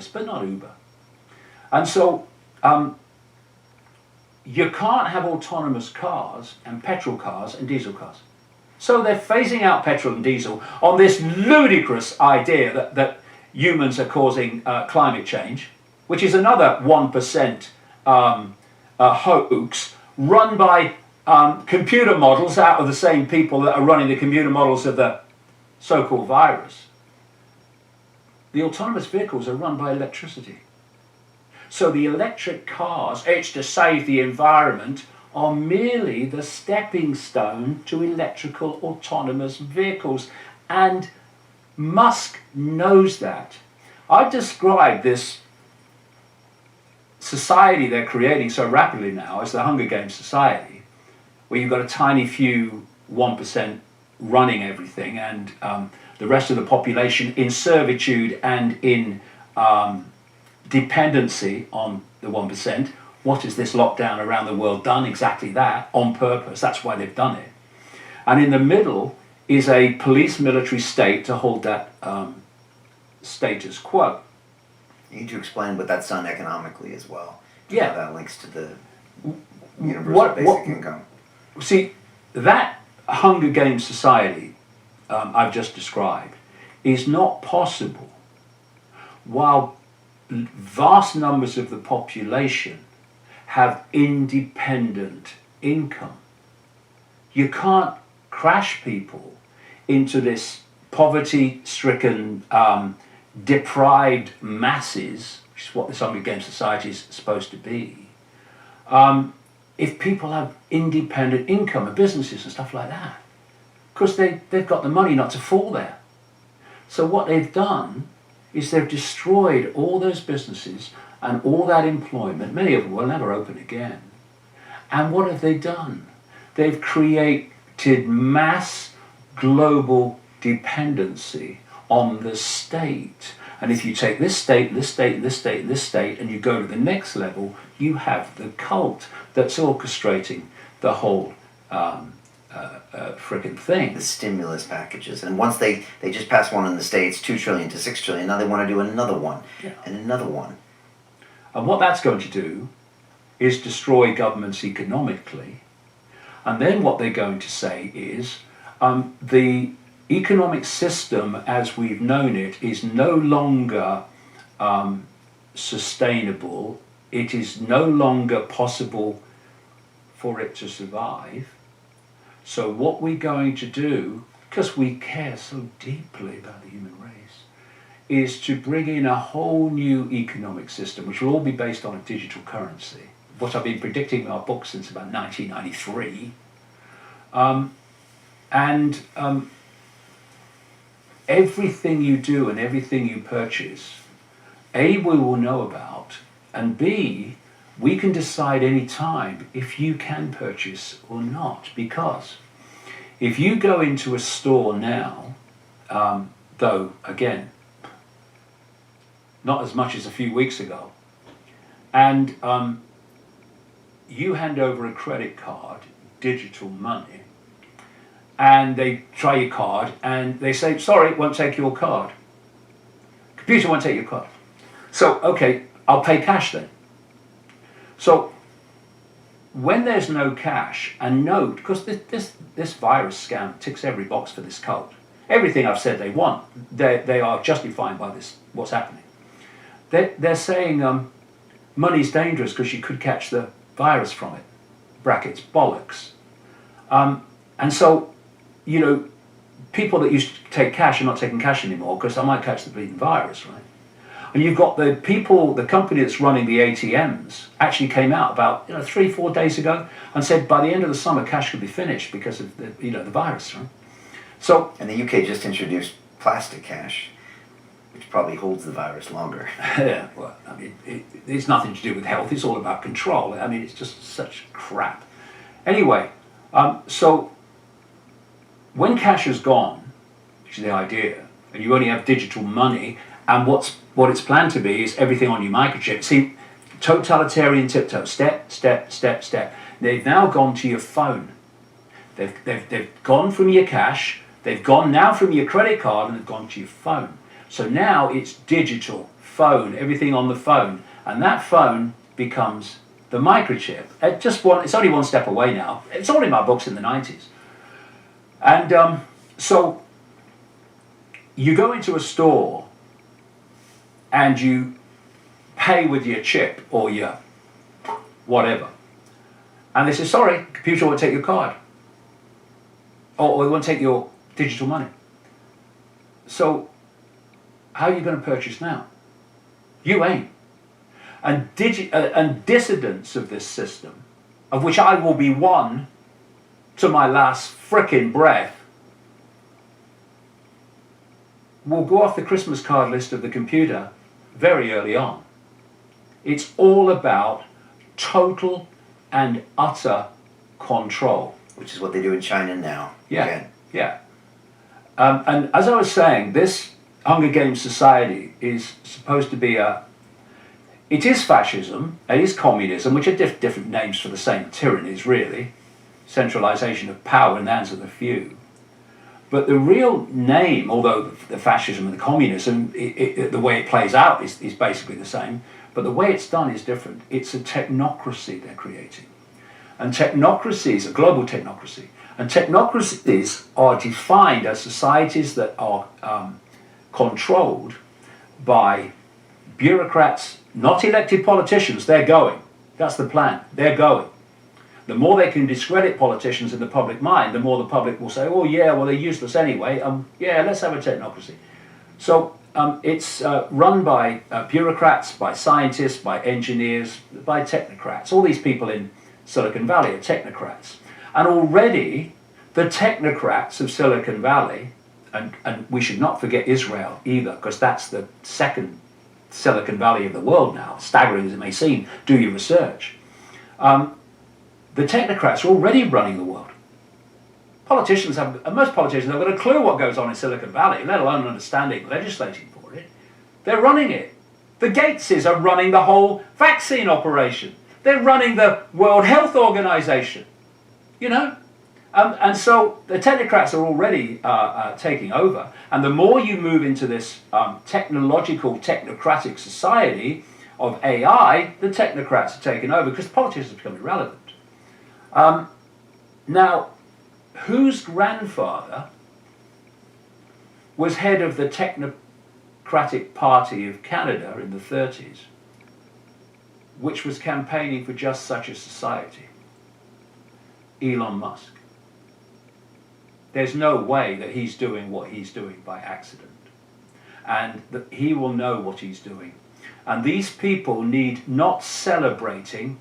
autonomous, but not Uber. And so you can't have autonomous cars and petrol cars and diesel cars. So they're phasing out petrol and diesel on this ludicrous idea that humans are causing climate change, which is another 1% hoax run by computer models out of the same people that are running the computer models of the so-called virus. The autonomous vehicles are run by electricity. So the electric cars, it's to save the environment, are merely the stepping stone to electrical autonomous vehicles. And Musk knows that. I described this society they're creating so rapidly now as the Hunger Games society, where you've got a tiny few 1% running everything, and the rest of the population in servitude and in dependency on the 1%. What has this lockdown around the world done? Exactly that, on purpose. That's why they've done it. And in the middle is a police military state to hold that status quo. You need to explain what that's done economically as well. Yeah. How that links to the universal basic income. See, that Hunger Games society I've just described is not possible while vast numbers of the population have independent income. You can't crash people into this poverty-stricken, deprived masses, which is what this Hunger Games society is supposed to be, if people have independent income and businesses and stuff like that. Because they've got the money not to fall there. So what they've done is they've destroyed all those businesses and all that employment. Many of them will never open again. And what have they done? They've created mass global dependency on the state. And if you take this state, this state, this state, this state, and you go to the next level, you have the cult that's orchestrating the whole frickin' thing. The stimulus packages. And once they just passed one in the States, 2 trillion to 6 trillion, now they want to do another one, and another one. And what that's going to do is destroy governments economically. And then what they're going to say is the economic system as we've known it is no longer sustainable. It is no longer possible for it to survive. So what we're going to do, because we care so deeply about the human race, is to bring in a whole new economic system, which will all be based on a digital currency, what I've been predicting in our book since about 1993. Everything you do and everything you purchase, A, we will know about, and B, we can decide any time if you can purchase or not. Because if you go into a store now, though, again, not as much as a few weeks ago, and you hand over a credit card, digital money, and they try your card, and they say, sorry, won't take your card. Computer won't take your card. So, okay, I'll pay cash then. So, when there's no cash, and note, because this virus scam ticks every box for this cult. Everything I've said they want, they are justifying by this, what's happening. They're saying money's dangerous because you could catch the virus from it. Brackets, bollocks. And so, you know, people that used to take cash are not taking cash anymore because I might catch the bleeding virus, right? And you've got the people, the company that's running the ATMs actually came out about 3-4 days ago and said by the end of the summer cash could be finished because of the virus, right? So, and the UK just introduced plastic cash, which probably holds the virus longer. Yeah, well, I mean, it's nothing to do with health. It's all about control. I mean, it's just such crap. Anyway, so when cash is gone, which is the idea, and you only have digital money, and what it's planned to be is everything on your microchip. See, totalitarian tiptoe, step, step, step, step. They've now gone to your phone. They've gone from your cash, they've gone now from your credit card, and they've gone to your phone. So now it's digital, phone, everything on the phone, and that phone becomes the microchip. It's only one step away now. It's all in my books in the 90s. And so you go into a store and you pay with your chip or your whatever. And they say, sorry, computer won't take your card. Or they won't take your digital money. So how are you going to purchase now? You ain't. And dissidents of this system, of which I will be one to my last frickin' breath, will go off the Christmas card list of the computer very early on. It's all about total and utter control. Which is what they do in China now. Yeah, Again. yeah. And as I was saying, this Hunger Games society is supposed to be it is fascism, it is communism, which are different names for the same tyrannies, really. Centralization of power in the hands of the few. But the real name, although the fascism and the communism, the way it plays out is basically the same, but the way it's done is different. It's a technocracy they're creating. And technocracies, a global technocracy, and technocracies are defined as societies that are controlled by bureaucrats, not elected politicians. They're going. That's the plan. They're going. The more they can discredit politicians in the public mind, the more the public will say, oh yeah, well they're useless anyway, yeah, let's have a technocracy. So it's run by bureaucrats, by scientists, by engineers, by technocrats. All these people in Silicon Valley are technocrats. And already the technocrats of Silicon Valley, and we should not forget Israel either, because that's the second Silicon Valley of the world now, staggering as it may seem, do your research. The technocrats are already running the world. Most politicians haven't got a clue what goes on in Silicon Valley, let alone understanding, legislating for it. They're running it. The Gateses are running the whole vaccine operation. They're running the World Health Organization, you know? And so the technocrats are already taking over. And the more you move into this technological, technocratic society of AI, the technocrats are taking over because politicians become irrelevant. Now, whose grandfather was head of the Technocratic Party of Canada in the 30s, which was campaigning for just such a society? Elon Musk. There's no way that he's doing what he's doing by accident. And that he will know what he's doing. And these people need not celebrating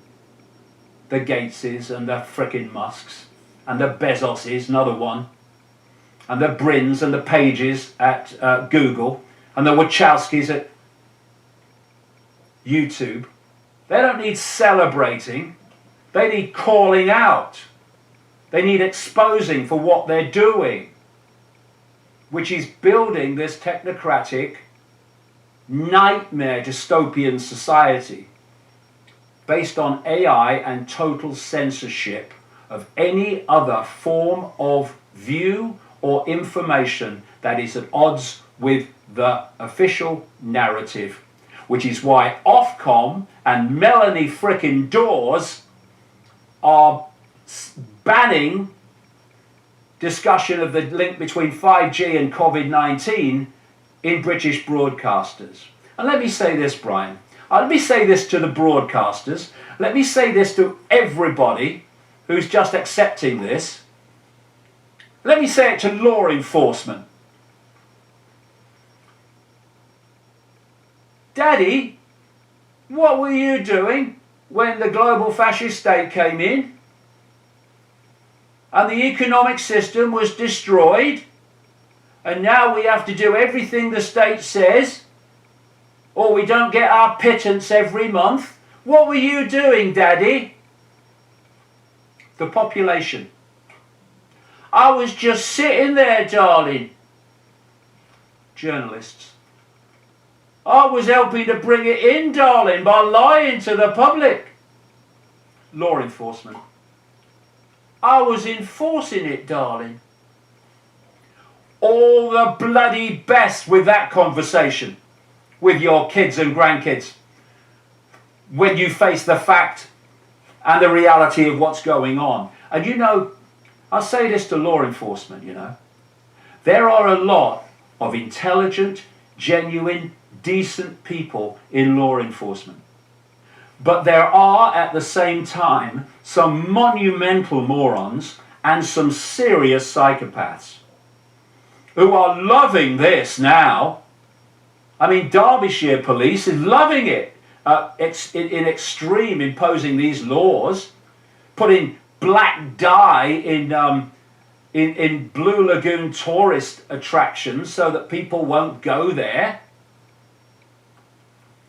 the Gateses and the frickin' Musks and the Bezoses, another one, and the Brins and the Pages at Google and the Wachowskis at YouTube. They don't need celebrating. They need calling out. They need exposing for what they're doing, which is building this technocratic nightmare dystopian society based on AI and total censorship of any other form of view or information that is at odds with the official narrative, which is why Ofcom and Melanie frickin' Dawes are banning discussion of the link between 5G and COVID-19 in British broadcasters. And let me say this, Brian. Let me say this to the broadcasters. Let me say this to everybody who's just accepting this. Let me say it to law enforcement. Daddy, what were you doing when the global fascist state came in and the economic system was destroyed, and now we have to do everything the state says, or we don't get our pittance every month? What were you doing, Daddy? The population. I was just sitting there, darling. Journalists. I was helping to bring it in, darling, by lying to the public. Law enforcement. I was enforcing it, darling. All the bloody best with that conversation. with your kids and grandkids when you face the fact and the reality of what's going on. And you know, I'll say this to law enforcement, you know, there are a lot of intelligent, genuine, decent people in law enforcement. But there are, at the same time, some monumental morons and some serious psychopaths who are loving this now. I mean, Derbyshire Police is loving it in extreme, imposing these laws, putting black dye in Blue Lagoon tourist attractions so that people won't go there.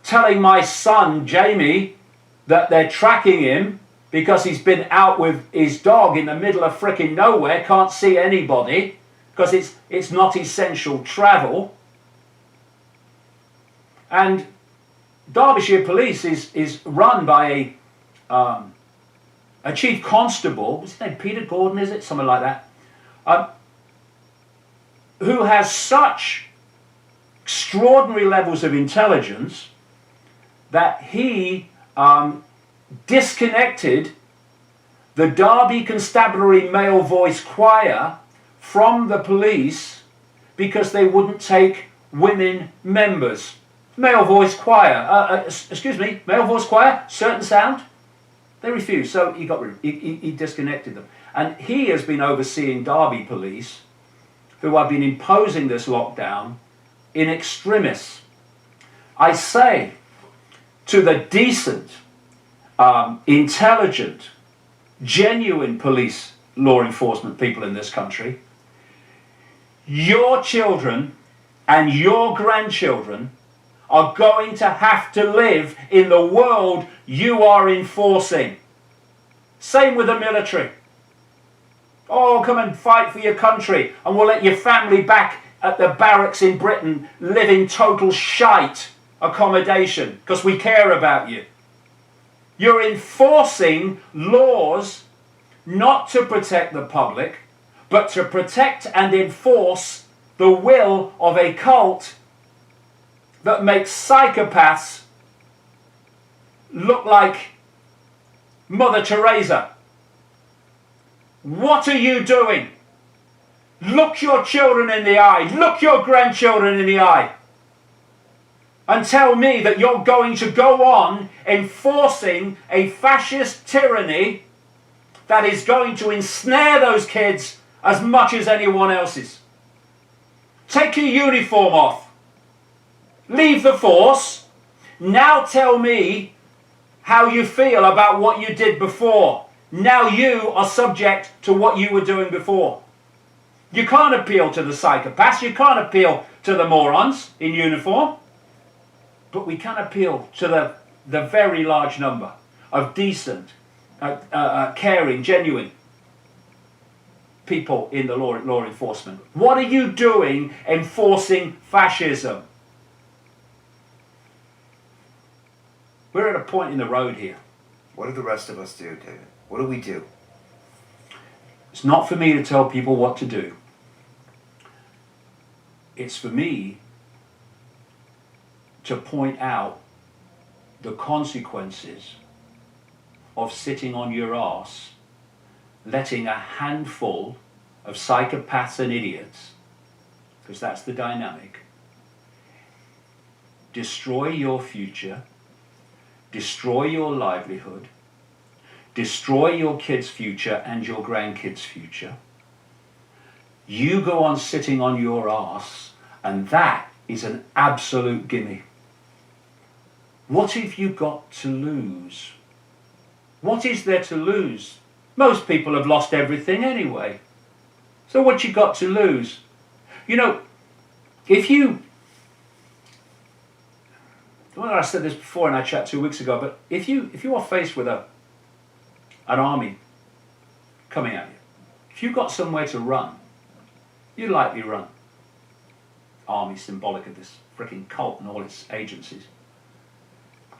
Telling my son, Jamie, that they're tracking him because he's been out with his dog in the middle of frickin' nowhere, can't see anybody, because it's not essential travel. And Derbyshire Police is run by a chief constable, what's his name, Peter Gordon, is it? Something like that. Who has such extraordinary levels of intelligence that he disconnected the Derby Constabulary Male Voice Choir from the police because they wouldn't take women members. Male voice choir, male voice choir, certain sound, they refused, so he disconnected them. And he has been overseeing Derby Police, who have been imposing this lockdown in extremis. I say to the decent, intelligent, genuine police law enforcement people in this country, your children and your grandchildren are going to have to live in the world you are enforcing. Same with the military. Oh, come and fight for your country and we'll let your family back at the barracks in Britain live in total shite accommodation because we care about you. You're enforcing laws not to protect the public, but to protect and enforce the will of a cult that makes psychopaths look like Mother Teresa. What are you doing? Look your children in the eye, look your grandchildren in the eye, and tell me that you're going to go on enforcing a fascist tyranny that is going to ensnare those kids as much as anyone else's. Take your uniform off. Leave the force. Now tell me how you feel about what you did before. Now you are subject to what you were doing before. You can't appeal to the psychopaths. You can't appeal to the morons in uniform. But we can appeal to the very large number of decent, caring, genuine people in the law enforcement. What are you doing enforcing fascism? We're at a point in the road here. What do the rest of us do, David? What do we do? It's not for me to tell people what to do. It's for me to point out the consequences of sitting on your arse, letting a handful of psychopaths and idiots, because that's the dynamic, destroy your future, destroy your livelihood, destroy your kids' future and your grandkids' future. You go on sitting on your arse, and that is an absolute gimme. What have you got to lose? What is there to lose? Most people have lost everything anyway. So what you got to lose? You know, if you... Well, I said this before in our chat 2 weeks ago, but if you are faced with an army coming at you, if you've got somewhere to run, you likely run. Army symbolic of this freaking cult and all its agencies.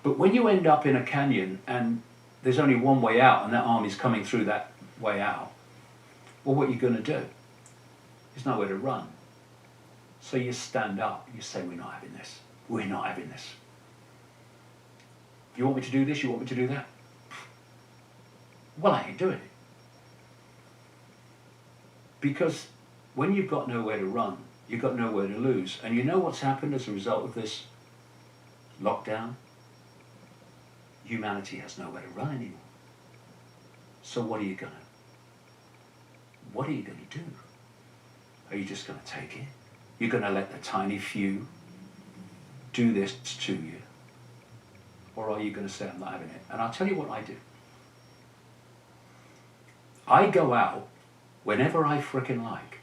But when you end up in a canyon and there's only one way out and that army's coming through that way out, well, what are you going to do? There's nowhere to run. So you stand up, you say, we're not having this. we're not having this. You want me to do this? You want me to do that? Well, I ain't doing it. Because when you've got nowhere to run, you've got nowhere to lose. And you know what's happened as a result of this lockdown? Humanity has nowhere to run anymore. So what are you going to do? Are you just going to take it? You're going to let the tiny few do this to you? Or are you going to say, I'm not having it? And I'll tell you what I do. I go out whenever I frickin' like.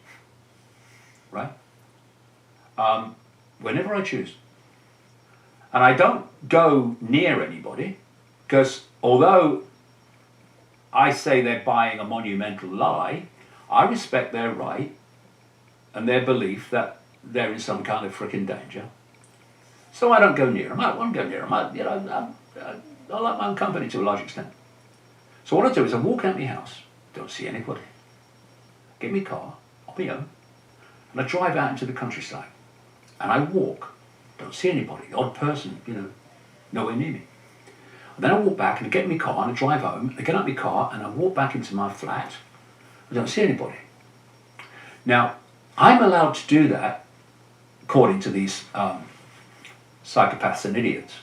Right? Whenever I choose. And I don't go near anybody, because although I say they're buying a monumental lie, I respect their right and their belief that they're in some kind of frickin' danger. So I don't go near them. I don't want to go near them. I like my own company to a large extent. So what I do is I walk out my house, don't see anybody, get my car, on my own, and I drive out into the countryside. And I walk, don't see anybody, the odd person, nowhere near me. And then I walk back and I get in my car and I drive home, I get out my car and I walk back into my flat, I don't see anybody. Now, I'm allowed to do that, according to these psychopaths and idiots,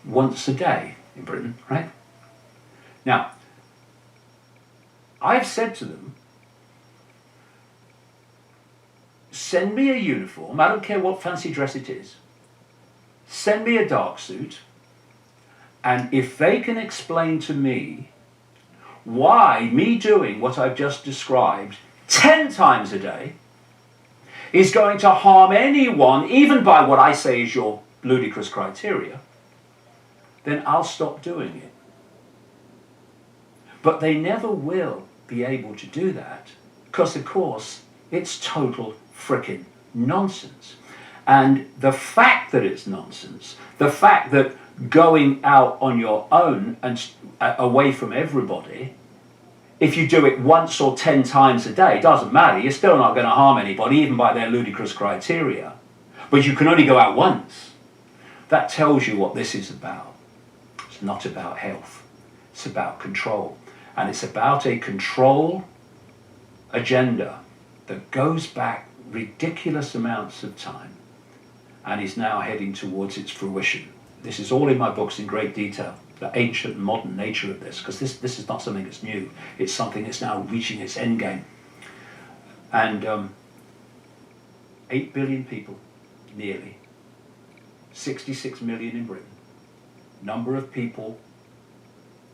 once a day in Britain, right? Now, I've said to them, send me a uniform, I don't care what fancy dress it is, send me a dark suit, and if they can explain to me why me doing what I've just described 10 times a day is going to harm anyone, even by what I say is your ludicrous criteria, then I'll stop doing it. But they never will be able to do that, because of course it's total frickin' nonsense. And the fact that it's nonsense, the fact that going out on your own and away from everybody, if you do it once or 10 times a day, it doesn't matter, you're still not going to harm anybody, even by their ludicrous criteria. But you can only go out once. That tells you what this is about. It's not about health, it's about control. And it's about a control agenda that goes back ridiculous amounts of time and is now heading towards its fruition. This is all in my books in great detail, the ancient and modern nature of this, because this is not something that's new. It's something that's now reaching its end game. And 8 billion people, nearly, 66 million in Britain, number of people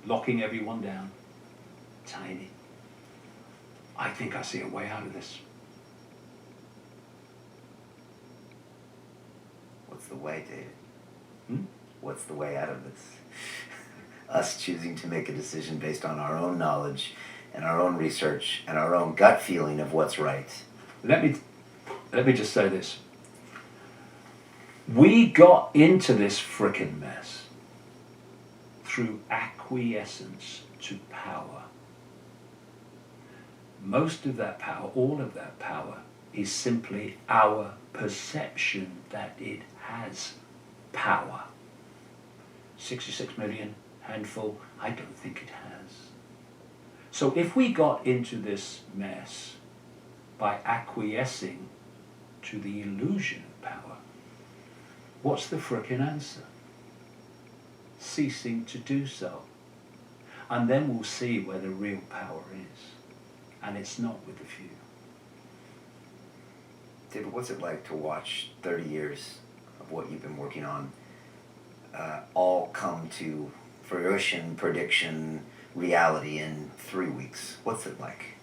locking everyone down, tiny. I think I see a way out of this. What's the way, David? What's the way out of this? Us choosing to make a decision based on our own knowledge and our own research and our own gut feeling of what's right. Let me just say this. We got into this frickin' mess through acquiescence to power. Most of that power, all of that power, is simply our perception that it has power. 66 million, handful, I don't think it has. So if we got into this mess by acquiescing to the illusion of power, what's the frickin' answer? Ceasing to do so. And then we'll see where the real power is. And it's not with the few. David, what's it like to watch 30 years of what you've been working on all come to fruition, prediction, reality in 3 weeks? What's it like?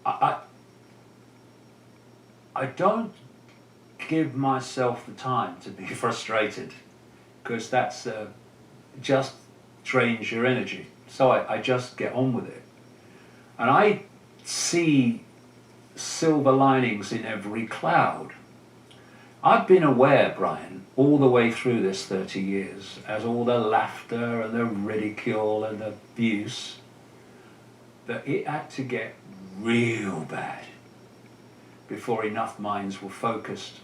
I don't give myself the time to be frustrated, because that's just drains your energy. So I just get on with it. And I see silver linings in every cloud. I've been aware, Brian, all the way through this 30 years, as all the laughter and the ridicule and the abuse, that it had to get real bad before enough minds were focused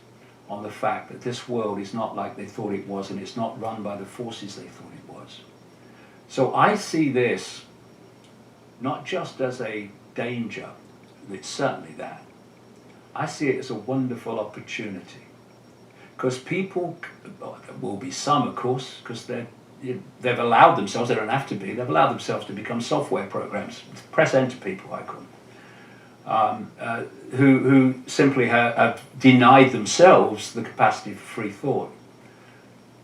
on the fact that this world is not like they thought it was, and it's not run by the forces they thought it was. So I see this not just as a danger, it's certainly that. I see it as a wonderful opportunity. Because people, well, there will be some of course, because they've allowed themselves, they don't have to be, they've allowed themselves to become software programs, press enter people I call them, who simply have denied themselves the capacity for free thought.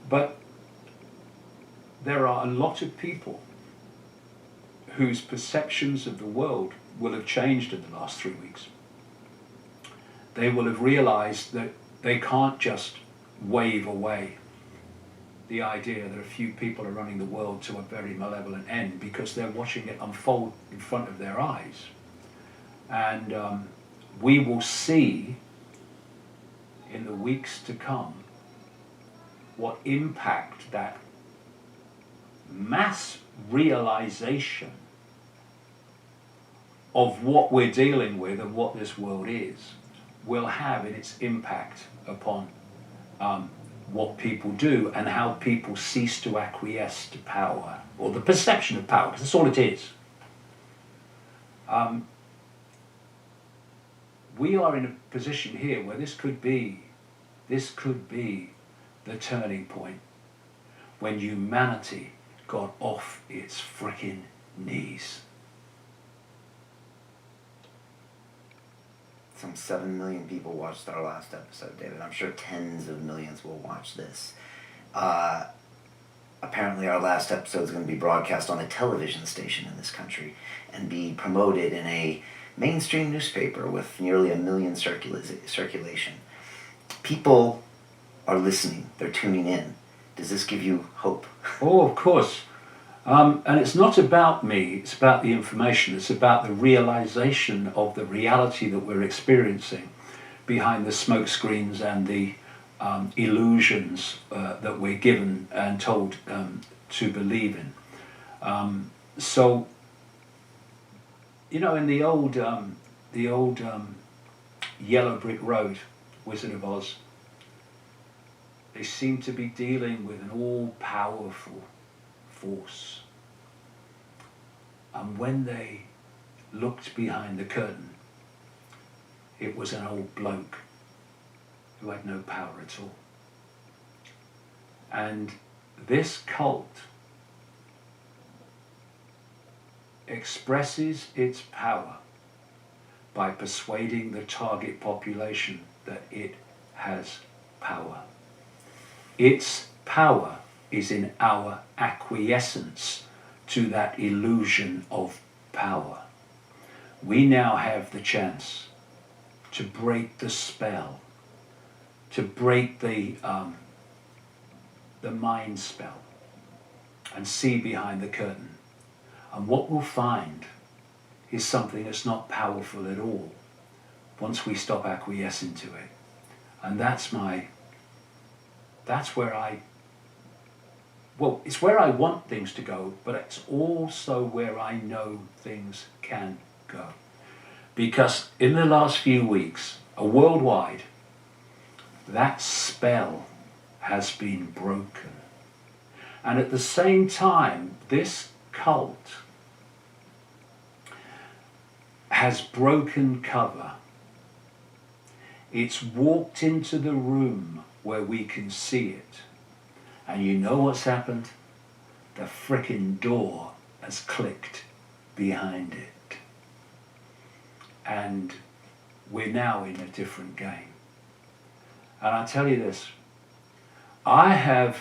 But there are a lot of people whose perceptions of the world will have changed in the last 3 weeks. They will have realized that they can't just wave away the idea that a few people are running the world to a very malevolent end, because they're watching it unfold in front of their eyes. And we will see in the weeks to come what impact that mass realization of what we're dealing with and what this world is will have in its impact upon what people do and how people cease to acquiesce to power, or the perception of power, because that's all it is. We are in a position here where this could be the turning point when humanity got off its frickin' knees. Some 7 million people watched our last episode, David. I'm sure tens of millions will watch this. Apparently our last episode is going to be broadcast on a television station in this country and be promoted in a mainstream newspaper with nearly 1 million circulation. People are listening. They're tuning in. Does this give you hope? Oh, of course. And it's not about me, it's about the information, it's about the realization of the reality that we're experiencing behind the smoke screens and the illusions that we're given and told to believe in. So, you know, in the old Yellow Brick Road, Wizard of Oz, they seem to be dealing with an all-powerful force. And when they looked behind the curtain, it was an old bloke who had no power at all. And this cult expresses its power by persuading the target population that it has power. Its power is in our acquiescence to that illusion of power. We now have the chance to break the spell, to break the mind spell, and see behind the curtain. And what we'll find is something that's not powerful at all once we stop acquiescing to it. And that's it's where I want things to go, but it's also where I know things can go. Because in the last few weeks, worldwide, that spell has been broken. And at the same time, this cult has broken cover. It's walked into the room where we can see it. And you know what's happened? The frickin' door has clicked behind it. And we're now in a different game. And I tell you this, I have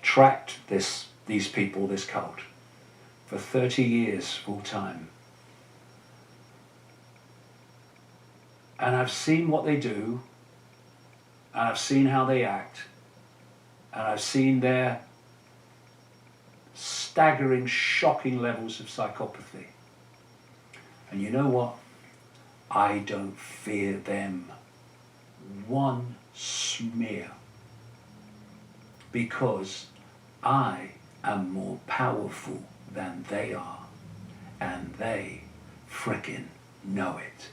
tracked these people, this cult, for 30 years full time. And I've seen what they do, and I've seen how they act, and I've seen their staggering, shocking levels of psychopathy. And you know what? I don't fear them one smear, because I am more powerful than they are, and they frickin' know it.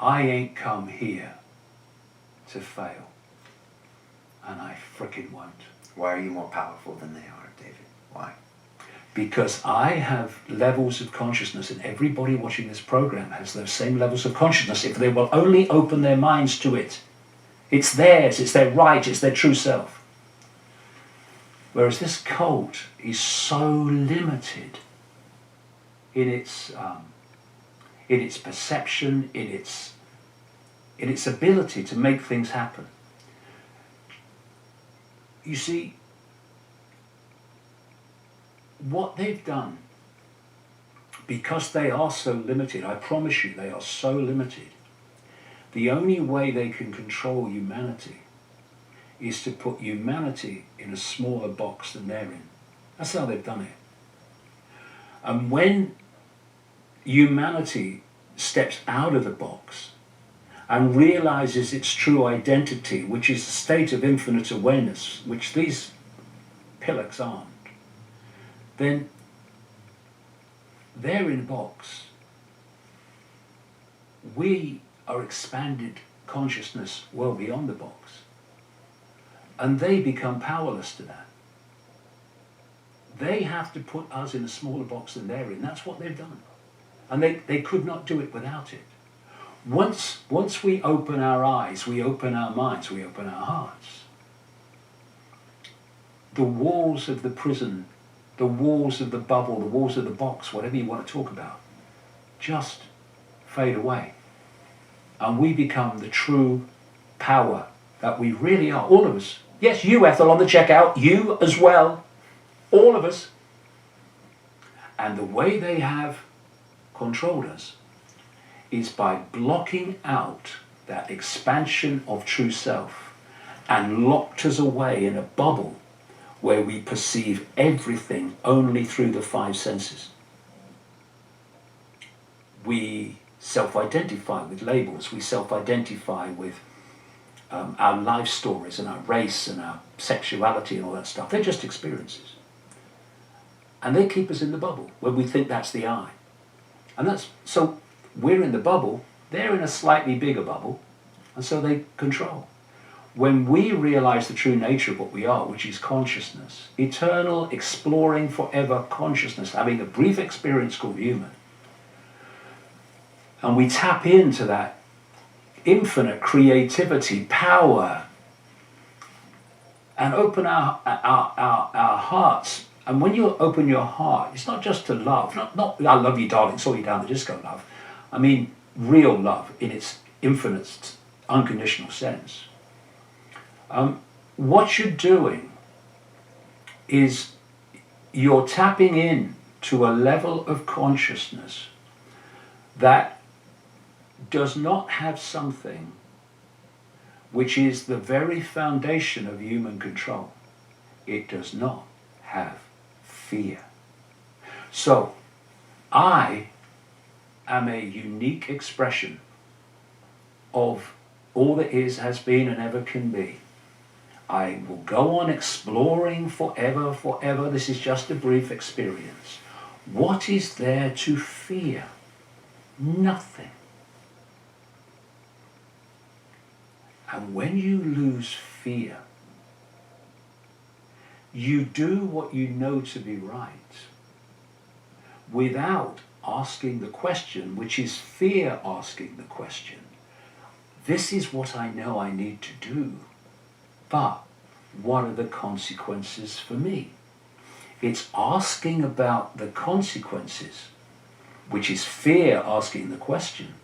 I ain't come here to fail. And I frickin' won't. Why are you more powerful than they are, David? Why? Because I have levels of consciousness, and everybody watching this program has those same levels of consciousness if they will only open their minds to it. It's theirs, it's their right, it's their true self. Whereas this cult is so limited in its perception, in its ability to make things happen. You see, what they've done, because they are so limited, I promise you they are so limited, the only way they can control humanity is to put humanity in a smaller box than they're in. That's how they've done it. And when humanity steps out of the box and realizes its true identity, which is a state of infinite awareness, which these pillocks aren't, then they're in a box. We are expanded consciousness well beyond the box. And they become powerless to that. They have to put us in a smaller box than they're in. That's what they've done. And they could not do it without it. Once we open our eyes, we open our minds, we open our hearts, the walls of the prison, the walls of the bubble, the walls of the box, whatever you want to talk about, just fade away. And we become the true power that we really are, all of us. Yes, you, Ethel, on the checkout, you as well, all of us. And the way they have controlled us is by blocking out that expansion of true self and locked us away in a bubble where we perceive everything only through the five senses. We self-identify with labels, we self-identify with our life stories and our race and our sexuality and all that stuff. They're just experiences. And they keep us in the bubble where we think that's the I. And that's, so we're in the bubble, they're in a slightly bigger bubble, and so they control. When we realize the true nature of what we are, which is consciousness, eternal, exploring forever consciousness, having a brief experience called human, and we tap into that infinite creativity, power, and open our hearts. And when you open your heart, it's not just to love, not I love you, darling, saw you down the disco love. I mean real love in its infinite, unconditional sense. What you're doing is you're tapping in to a level of consciousness that does not have something which is the very foundation of human control. It does not have fear. So, I am a unique expression of all that is, has been, and ever can be. I will go on exploring forever, forever. This is just a brief experience. What is there to fear? Nothing. And when you lose fear, you do what you know to be right without asking the question, which is fear asking the question. This is what I know I need to do, but what are the consequences for me? It's asking about the consequences, which is fear asking the question,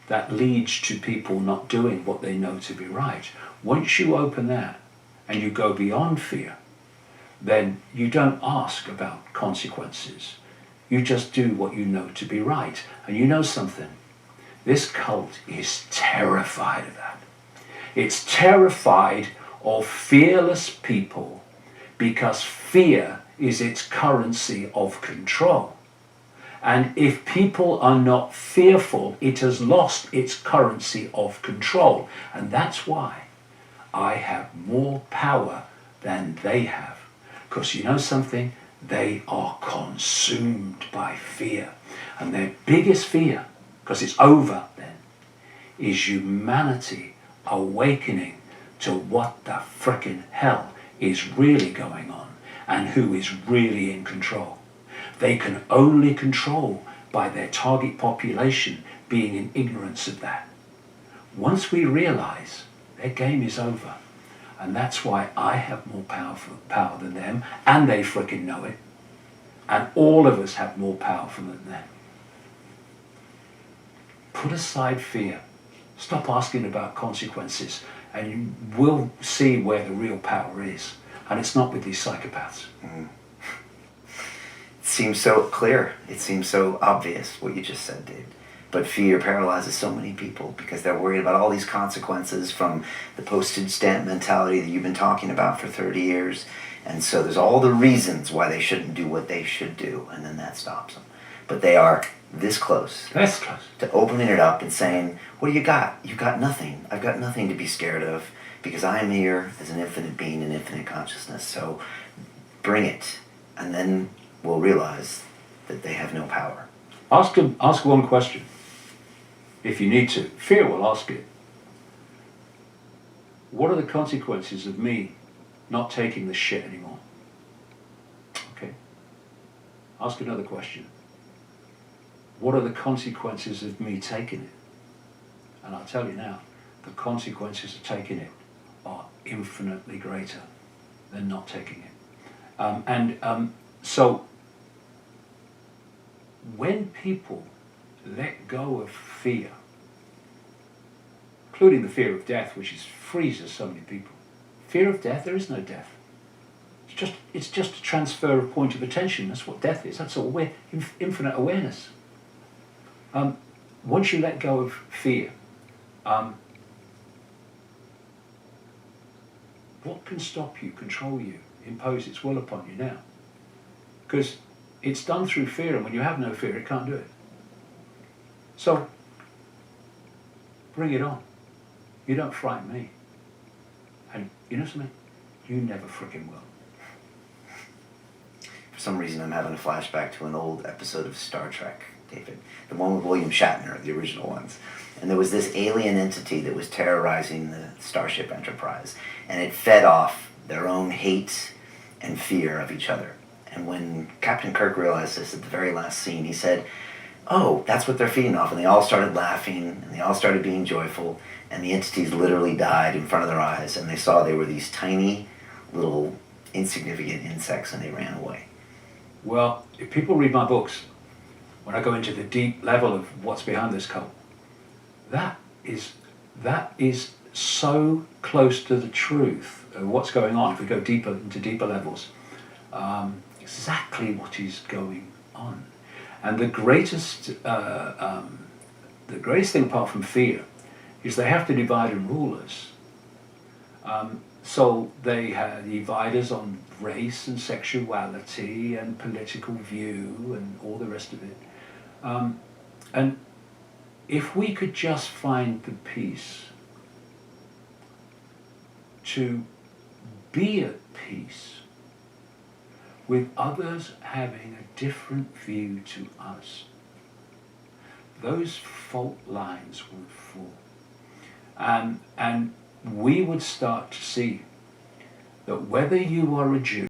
that leads to people not doing what they know to be right. Once you open that and you go beyond fear, then you don't ask about consequences. You just do what you know to be right. And you know something? This cult is terrified of that. It's terrified of fearless people because fear is its currency of control. And if people are not fearful, it has lost its currency of control. And that's why I have more power than they have. Because you know something? They are consumed by fear. And their biggest fear, because it's over then, is humanity awakening to what the frickin' hell is really going on and who is really in control. They can only control by their target population being in ignorance of that. Once we realize their game is over, and that's why I have more power than them, and they frickin' know it, and all of us have more power than them. Put aside fear. Stop asking about consequences, and you will see where the real power is. And it's not with these psychopaths. Mm. It seems so clear. It seems so obvious what you just said, Dave. But fear paralyzes so many people because they're worried about all these consequences from the postage stamp mentality that you've been talking about for 30 years. And so there's all the reasons why they shouldn't do what they should do, and then that stops them. But they are this close. That's close. To opening it up and saying, what do you got? You've got nothing. I've got nothing to be scared of because I am here as an infinite being in infinite consciousness. So bring it, and then we'll realize that they have no power. Ask one question. If you need to. Fear will ask it. What are the consequences of me not taking this shit anymore? Okay. Ask another question. What are the consequences of me taking it? And I'll tell you now, the consequences of taking it are infinitely greater than not taking it. So when people let go of fear, including the fear of death, which freezes so many people. Fear of death, there is no death. It's just a transfer of point of attention. That's what death is. That's all. Infinite awareness. Once you let go of fear, what can stop you, control you, impose its will upon you now? Because it's done through fear, and when you have no fear, it can't do it. So, bring it on. You don't frighten me. And you know something? You never frickin' will. For some reason, I'm having a flashback to an old episode of Star Trek, David. The one with William Shatner, the original ones. And there was this alien entity that was terrorizing the Starship Enterprise. And it fed off their own hate and fear of each other. And when Captain Kirk realized this at the very last scene, he said, oh, that's what they're feeding off. And they all started laughing, and they all started being joyful, and the entities literally died in front of their eyes, and they saw they were these tiny, little, insignificant insects, and they ran away. Well, if people read my books, when I go into the deep level of what's behind this cult, that is so close to the truth of what's going on. If we go deeper into deeper levels, exactly what is going on. And the greatest thing apart from fear is they have to divide and rule us. So they divide us on race and sexuality and political view and all the rest of it. And if we could just find the peace to be at peace with others having a different view to us, those fault lines would fall. And we would start to see that whether you are a Jew